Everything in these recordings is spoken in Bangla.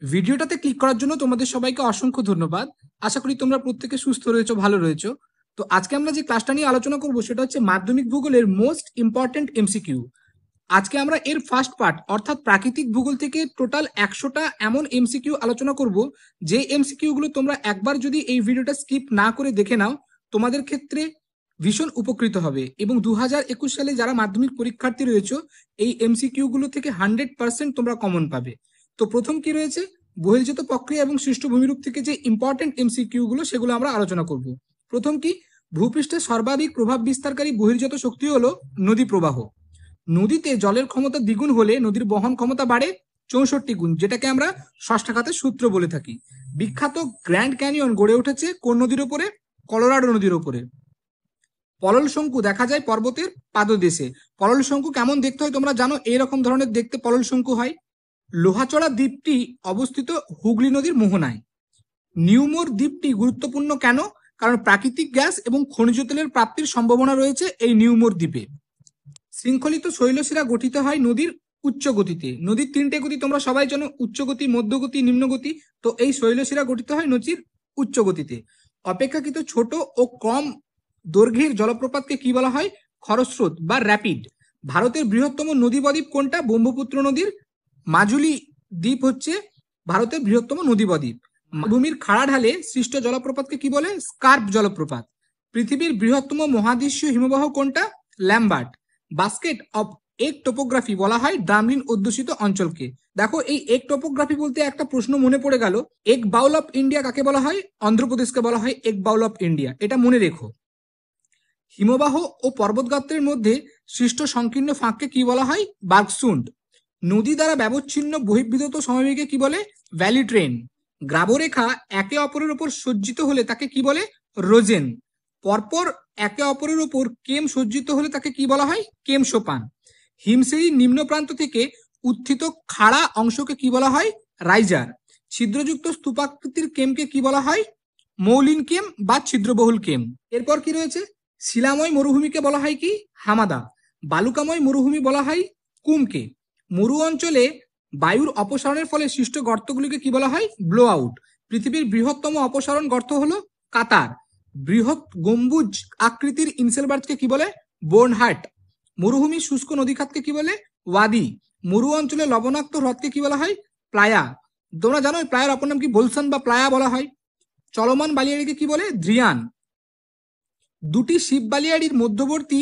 ভিডিওটাতে ক্লিক করার জন্য তোমাদের সবাইকে অসংখ্য ধন্যবাদ। আশা করি তোমরা প্রত্যেকে সুস্থ রয়েছো, ভালো রয়েছো। তো আজকে আমরা যে ক্লাসটা নিয়ে আলোচনা করব সেটা হচ্ছে মাধ্যমিক ভূগোলের মোস্ট ইম্পর্টেন্ট এমসিকিউ। আজকে আমরা এর ফার্স্ট পার্ট অর্থাৎ প্রাকৃতিক ভূগোল থেকে টোটাল 100টা এমন এমসিকিউ আলোচনা করব, যে এমসিকিউ গুলো তোমরা একবার যদি এই ভিডিওটা স্কিপ না করে দেখে নাও তোমাদের ক্ষেত্রে ভীষণ উপকৃত হবে। এবং 2021 সালে যারা মাধ্যমিক পরীক্ষার্থী রয়েছে এই এমসিকিউ গুলো থেকে 100% তোমরা কমন পাবে। তো প্রথম কি রয়েছে, বহির্জাত প্রক্রিয়া এবং সৃষ্ট ভূমিরূপ থেকে যে ইম্পর্টেন্ট এমসিকিউ গুলো সেগুলো আমরা আলোচনা করব। প্রথম কি, ভূপৃষ্ঠে সর্বাধিক প্রভাব বিস্তারকারী বহির্জাত শক্তি হলো নদী প্রবাহ। নদীতে জলের ক্ষমতা দ্বিগুণ হলে নদীর বহন ক্ষমতা বাড়ে 64 গুণ, যেটাকে আমরা ষষ্ঠাঘাতের সূত্র বলে থাকি। বিখ্যাত গ্র্যান্ড ক্যানিয়ন গড়ে উঠেছে কোন নদীর ওপরে? কলোরাডো নদীর ওপরে। পলল শঙ্কু দেখা যায় পর্বতের পাদদেশে। পলল শঙ্কু কেমন দেখতে হয় তোমরা জানো, এইরকম ধরনের দেখতে পলল শঙ্কু হয়। লোহাচড়া দ্বীপটি অবস্থিত হুগলি নদীর মোহনায়। নিউমোর দ্বীপটি গুরুত্বপূর্ণ কেন? কারণ প্রাকৃতিক গ্যাস এবং খনিজ তেলের প্রাপ্তির সম্ভাবনা রয়েছে এই নিউমোর দ্বীপে। শৃঙ্খলিত শৈলশিরা গঠিত হয় নদীর উচ্চ গতিতে। নদীর 3টে গতি তোমরা সবাই জানো, উচ্চ গতি, মধ্যগতি, নিম্ন গতি। তো এই শৈলশিরা গঠিত হয় নদীর উচ্চ গতিতে। অপেক্ষাকৃত ছোট ও কম দৈর্ঘ্যের জলপ্রপাতকে কি বলা হয়? খরস্রোত বা র্যাপিড। ভারতের বৃহত্তম নদী বদ্বীপ কোনটা? ব্রহ্মপুত্র নদীর মাজুলি দ্বীপ হচ্ছে ভারতের বৃহত্তম নদী বদ্বীপ। ভূমির খাড়া ঢালে সৃষ্ট জলপ্রপাতকে কি বলে? স্কার্প জলপ্রপাত। পৃথিবীর বৃহত্তম মহাদেশীয় হিমবাহ কোনটা? ল্যাম্বার্ট। বাস্কেট অফ এক টোপোগ্রাফি বলা হয় ড্রামলিন অধ্যুষিত অঞ্চলকে। দেখো এই এক টোপোগ্রাফি বলতে একটা প্রশ্ন মনে পড়ে গেল, এক বাউল অফ ইন্ডিয়া কাকে বলা হয়? অন্ধ্রপ্রদেশকে বলা হয় এক বাউল অফ ইন্ডিয়া, এটা মনে রেখো। হিমবাহ ও পর্বতগাত্রের মধ্যে সৃষ্ট সংকীর্ণ ফাঁককে কি বলা হয়? বার্গসুন্ড। নদী দ্বারা ব্যবচ্ছিন্ন বহির্বিধত সমভূমিকে কি বলে? Valley train. গ্রাবরেখা একে অপরের উপর সজ্জিত হলে তাকে কি বলে? রোজেন। পরপর একে অপরের উপর কেম সজ্জিত হলে তাকে কি বলা হয়? কেম সোপান। হিমশিরির নিম্ন প্রান্ত থেকে উত্থিত খাড়া অংশকে কি বলা হয়? রাইজার। ছিদ্রযুক্ত স্তূপাকৃতির কেমকে কি বলা হয়? মৌলিন কেম বা ছিদ্রবহুল কেম। এরপর কি রয়েছে? শিলাময় মরুভূমিকে বলা হয় কি? হামাদা। বালুকাময় মরুভূমি বলা হয় কুমকে। মরু অঞ্চলে বায়ুর অপসারণের ফলে সৃষ্ট গর্তগুলিকে কি বলা হয়? Blow out. পৃথিবীর বৃহত্তম অপসারণ গর্ত হলো কাতার। বৃহৎ গম্বুজ আকৃতির ইনসেলবার্গকে কি বলে? বোর্নহার্ট। মরুভূমির শুষ্ক নদীখাতকে কি বলে? ওয়াদি। মরু অঞ্চলে লবণাক্ত হ্রদকে কি বলা হয়? প্লায়া। তোমরা জানো প্লায়ার অপর নাম কি? বলসান বা প্লায়া বলা হয়। চলমান বালিয়াড়িকে কি বলে? দ্রিয়ান। দুটি শিব বালিয়াড়ির মধ্যবর্তী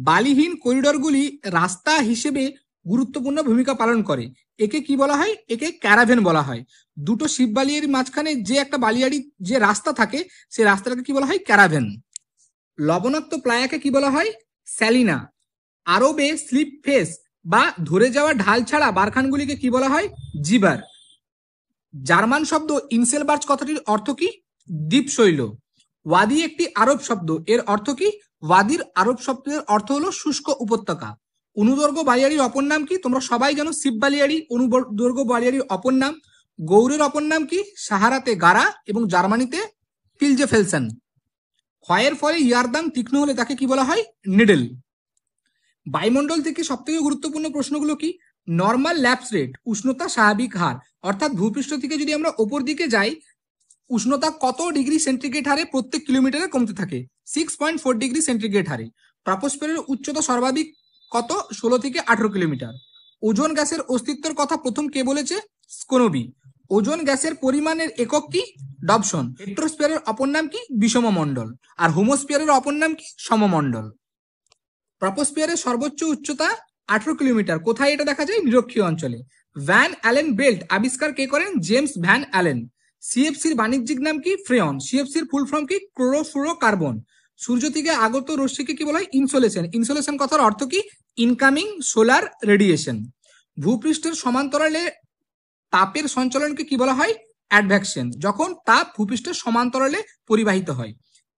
বালিহীন করিডরগুলি রাস্তা হিসেবে গুরুত্বপূর্ণ ভূমিকা পালন করে। একে কি বলা হয়? একে ক্যারাভেন বলা হয়। দুটো শিব বালিয়াড়ির মাঝখানে যে একটা বালিয়াড়ি যে রাস্তা থাকে সেই রাস্তাটাকে কি বলা হয়? ক্যারাভেন। লবণাক্ত প্লায়াকে কি বলা হয়? স্যালিনা। আরবে স্লিপ ফেস বা ধরে যাওয়া ঢাল ছাড়া বারখানগুলিকে কি বলা হয়? জিবার। জার্মান শব্দ ইনসেলবার্গ কথাটির অর্থ কি? দ্বীপশৈল। ওয়াদি একটি আরব শব্দ, এর অর্থ কি? ওয়াদির আরব শব্দের অর্থ হলো শুষ্ক উপত্যকা। অনুদৈর্ঘ্য বালিয়াড়ির অপর নাম কি? তোমরা সবাই জানো শিব বালিয়াড়ি অনুদৈর্ঘ্য বালিয়াড়ির অপর নাম। গৌড়ের অপর নাম কি? সাহারাতে গারা এবং জার্মানিতে ফিলজেফেলসেন। ক্ষয়ের ফলে ইয়ারদাং তীক্ষ্ণ হলে তাকে কি বলা হয়? নিডল। বায়ুমণ্ডল থেকে সবথেকে গুরুত্বপূর্ণ প্রশ্নগুলো কি? নর্মাল ল্যাপস রেট, উষ্ণতা স্বাভাবিক হার, অর্থাৎ ভূপৃষ্ঠ থেকে যদি আমরা ওপর দিকে যাই উষ্ণতা কত ডিগ্রি সেন্টিগ্রেড হারে প্রত্যেক কিলোমিটারে কমতে থাকে? 6.4 ডিগ্রি সেন্টিগ্রেড হারে। ট্রপোস্ফিয়ারের উচ্চতা সর্বাধিক কত? 16 থেকে 18 কিলোমিটার। ওজোন গ্যাসের অস্তিত্বের কথা প্রথম কে বলেছে? স্কোনবি। ওজোন গ্যাসের পরিমাণের একক কি? ডবসন। হেট্রোস্ফিয়ারের অপর নাম কি? বিষমমণ্ডল। আর হোমোস্ফিয়ারের অপর নাম কি? সমমণ্ডল। ট্রপোস্ফিয়ারের সর্বোচ্চ উচ্চতা 18 কিলোমিটার। কোথায় এটা দেখা যায়? নিরক্ষীয় অঞ্চলে। ভ্যান অ্যালেন বেল্ট আবিষ্কার কে করেন? James van Allen. সিএফসির বাণিজ্যিক নাম কি? ফ্রেয়ন। সিএফসির ফুল ফর্ম কি? ক্লোরোফ্লুরোকার্বন। সূর্য থেকে আগত রশ্মিকে কি বলা হয়? ইনসোলেশন। ইনসোলেশন কথার অর্থ কি? Incoming solar radiation. ভূপৃষ্ঠের সমান্তরালে তাপের সঞ্চালনকে কি বলা হয়? অ্যাডভ্যাকশন। যখন তাপ ভূপৃষ্ঠের সমান্তরালে পরিবাহিত হয়।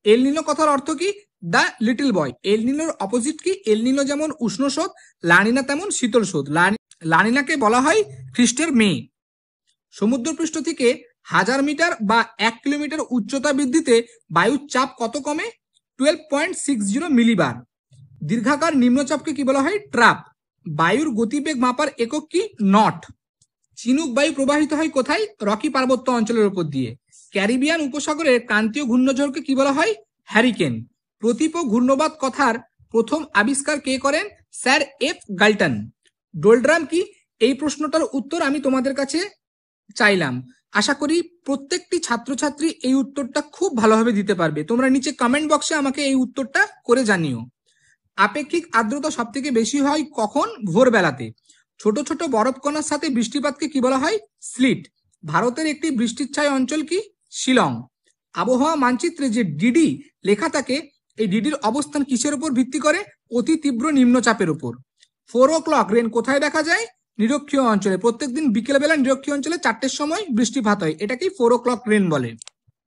এল নিনো কথার অর্থ কি? The little boy. এল নিনোর অপোজিট কি? এল নিনো যেমন উষ্ণ স্রোত, লানিনা তেমন শীতল স্রোত। লানিনাকে বলা হয় খ্রিস্টের মেয়ে। সমুদ্রপৃষ্ঠ থেকে 1000 মিটার বা 1 কিলোমিটার উচ্চতা বৃদ্ধিতে বায়ুর চাপ কত কমে? 12.60 মিলিবার। দীর্ঘাকার নিম্নচাপকে কি বলা হয়? ট্রাপ। বায়ুর গতিবেগ মাপার একক কি? নট। চিনুক বায়ু প্রবাহিত হয় কোথায়? রকি পার্বত্য অঞ্চলের উপর দিয়ে। ক্যারিবিয়ান উপসাগরের ক্রান্তীয় ঘূর্ণঝড়কে কি বলা হয়? হ্যারিকেন। প্রতীপ ঘূর্ণবাত কথার প্রথম আবিষ্কার কে করেন? Sir F গাল্টন। ডোলড্রাম কি? এই প্রশ্নটার উত্তর আমি তোমাদের কাছে চাইলাম। আশা করি প্রত্যেকটি ছাত্রছাত্রী এই উত্তরটা খুব ভালোভাবে দিতে পারবে। তোমরা নিচে কমেন্ট বক্সে আমাকে এই উত্তরটা করে জানিও। আপেক্ষিক আর্দ্রতা সব থেকে বেশি হয় কখন? ভোরবেলাতে। ছোট ছোট বরফকণার সাথে বৃষ্টিপাতকে কি বলা হয়? স্লিট। ভারতের একটি বৃষ্টিচ্ছায় অঞ্চল কি? শিলং। আবহাওয়া মানচিত্রে যে ডিডি লেখা থাকে, এই ডিডির অবস্থান কিসের উপর ভিত্তি করে? অতি তীব্র নিম্নচাপের উপর। 4 o'clock রেন কোথায় দেখা যায়? নিরক্ষীয় অঞ্চলে। প্রত্যেকদিন বিকেলবেলা নিরক্ষীয় অঞ্চলে 4টের সময় বৃষ্টিপাত হয়, এটাকেই 4 o'clock রেন বলে।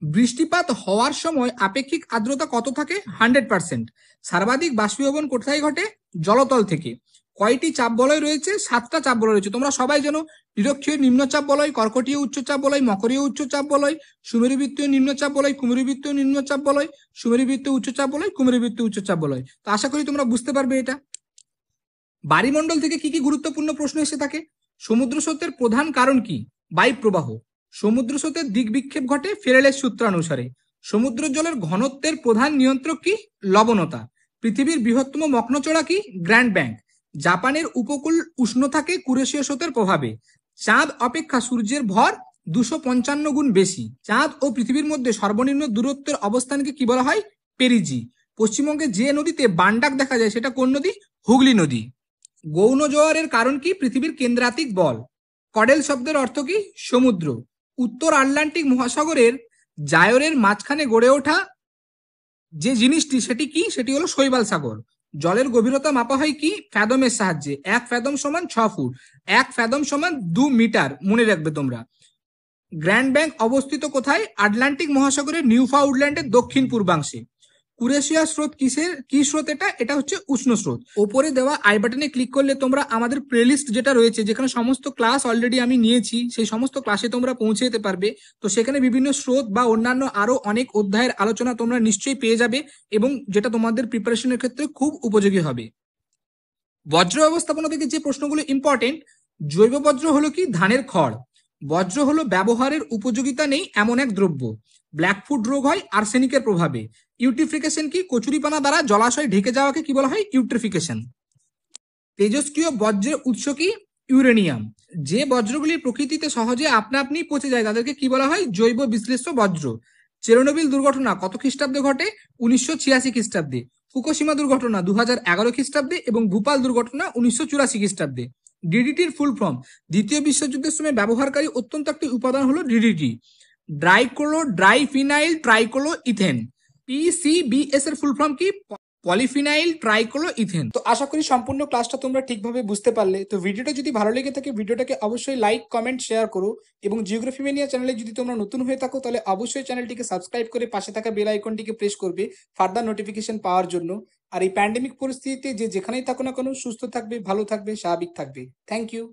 বৃষ্টিপাত হওয়ার সময় আপেক্ষিক আর্দ্রতা কত থাকে? 100%। সর্বাধিক বাষ্পীভবন কোথায় ঘটে? জলতল থেকে। কয়টি চাপ বলয় রয়েছে? 7টা চাপ বলয় রয়েছে। তোমরা সবাই জানো নিরক্ষীয় নিম্নচাপ বলয়, কর্কটীয় উচ্চচাপ বলয়, মকরীয় উচ্চচাপ বলয়, সুমেরুবৃত্তীয় নিম্নচাপ বলয়, কুমেরুবৃত্তীয় নিম্নচাপ বলয়, সুমেরুবৃত্তীয় উচ্চচাপ বলয়, কুমেরুবৃত্তীয় উচ্চচাপ বলয়। তো আশা করি তোমরা বুঝতে পারবে এটা। বায়ুমণ্ডল থেকে কি কি গুরুত্বপূর্ণ প্রশ্ন এসে থাকে? সমুদ্র স্রোতের প্রধান কারণ কি? বায়ু প্রবাহ। সমুদ্র স্রোতের দিক বিক্ষেপ ঘটে ফেরেলের সূত্রানুসারে। সমুদ্র জলের ঘনত্বের প্রধান নিয়ন্ত্রক কি? লবণতা। পৃথিবীর বৃহত্তম মগ্নচড়া কি? Grand bank. জাপানের উপকূল উষ্ণ থাকে কুরেশীয় স্রোতের প্রভাবে। চাঁদ অপেক্ষা সূর্যের ভর 255 গুণ বেশি। চাঁদ ও পৃথিবীর মধ্যে সর্বনিম্ন দূরত্বের অবস্থানকে কি বলা হয়? পেরিজি। পশ্চিমবঙ্গে যে নদীতে বানডাক দেখা যায় সেটা কোন নদী? হুগলি নদী। গৌণ জোয়ারের কারণ কি? পৃথিবীর কেন্দ্রাতিক বল। কডেল শব্দের অর্থ কি? সমুদ্র। উত্তর আটলান্টিক মহাসাগরের জায়রের মাঝখানে গড়ে ওঠা যে জিনিসটি সেটি কি? সেটি হলো শৈবাল সাগর। জলের গভীরতা মাপা হয় কি? ফ্যাদমের সাহায্যে। 1 ফ্যাদম সমান 6 ফুট। 1 ফ্যাদম সমান 2 মিটার। মনে রাখবে তোমরা। গ্র্যান্ড ব্যাংক অবস্থিত কোথায়? আটলান্টিক মহাসাগরের নিউফাউন্ডল্যান্ডের দক্ষিণ পূর্বাংশে। কুরেশিয়া স্রোত কি স্রোত? এটা হচ্ছে উষ্ণ স্রোত। ওপরে দেওয়া আই বাটনে ক্লিক করলে তোমরা আমাদের প্লেলিস্ট যেটা রয়েছে, যেখানে সমস্ত ক্লাস অলরেডি আমি নিয়েছি, সেই সমস্ত ক্লাসে তোমরা পৌঁছে যেতে পারবে। তো সেখানে বিভিন্ন স্রোত বা অন্যান্য আরো অনেক অধ্যায়ের আলোচনা তোমরা নিশ্চয়ই পেয়ে যাবে, এবং যেটা তোমাদের প্রিপারেশনের ক্ষেত্রে খুব উপযোগী হবে। বজ্র ব্যবস্থাপনা থেকে যে প্রশ্নগুলো ইম্পর্টেন্ট, জৈব বজ্র হলো কি? ধানের খড়। বজ্র হলো ব্যবহারের উপযোগিতা নেই এমন এক দ্রব্য। ব্ল্যাকফুট রোগ হয় আর্সেনিকের প্রভাবে। ইউট্রিফিকেশন কি? কচুরিপানা দ্বারা জলাশয় ঢেকে যাওয়াকে কি বলা হয়? ইউট্রিফিকেশন। তেজস্ক্রিয় বজ্রের উৎস কি? ইউরেনিয়াম। যে বজ্রগুলি প্রকৃতিতে সহজে আপনা আপনি পচে যায় তাদেরকে কি বলা হয়? জৈব বিশ্লেষ্য বজ্র। চেরনোবিল দুর্ঘটনা কত খ্রিস্টাব্দে ঘটে? 1986 খ্রিস্টাব্দে। ফুকুশিমা দুর্ঘটনা 2011 খ্রিস্টাব্দে এবং ভূপাল দুর্ঘটনা 1984 খ্রিস্টাব্দে। ডিডিটির ফুল ফর্ম? দ্বিতীয় বিশ্বযুদ্ধের সময় ব্যবহারকারী অত্যন্ত একটি উপাদান হলো DDT. Diphenyl trichloroethane. PCBs এর ফুল ফর্ম কি? Polyphenyl trichloroethane. তো আশা করি সম্পূর্ণ ক্লাসটা তোমরা ঠিকভাবে বুঝতে পারলে। তো ভিডিওটা যদি ভালো লেগে থাকে ভিডিওটাকে অবশ্যই লাইক, কমেন্ট, শেয়ার করো, এবং জিওগ্রাফি ম্যানিয়া চ্যানেলে যদি তোমরা নতুন হয়ে থাকো তাহলে অবশ্যই চ্যানেলটিকে সাবস্ক্রাইব করে পাশে থাকা বেল আইকনটিকে প্রেস করবে ফার্দার নোটিফিকেশন পাওয়ার জন্য। আর এই প্যান্ডেমিক পরিস্থিতিতে যে যেখানেই থাকো না কেন সুস্থ থাকবে, ভালো থাকবে, স্বাভাবিক থাকবে। Thank you.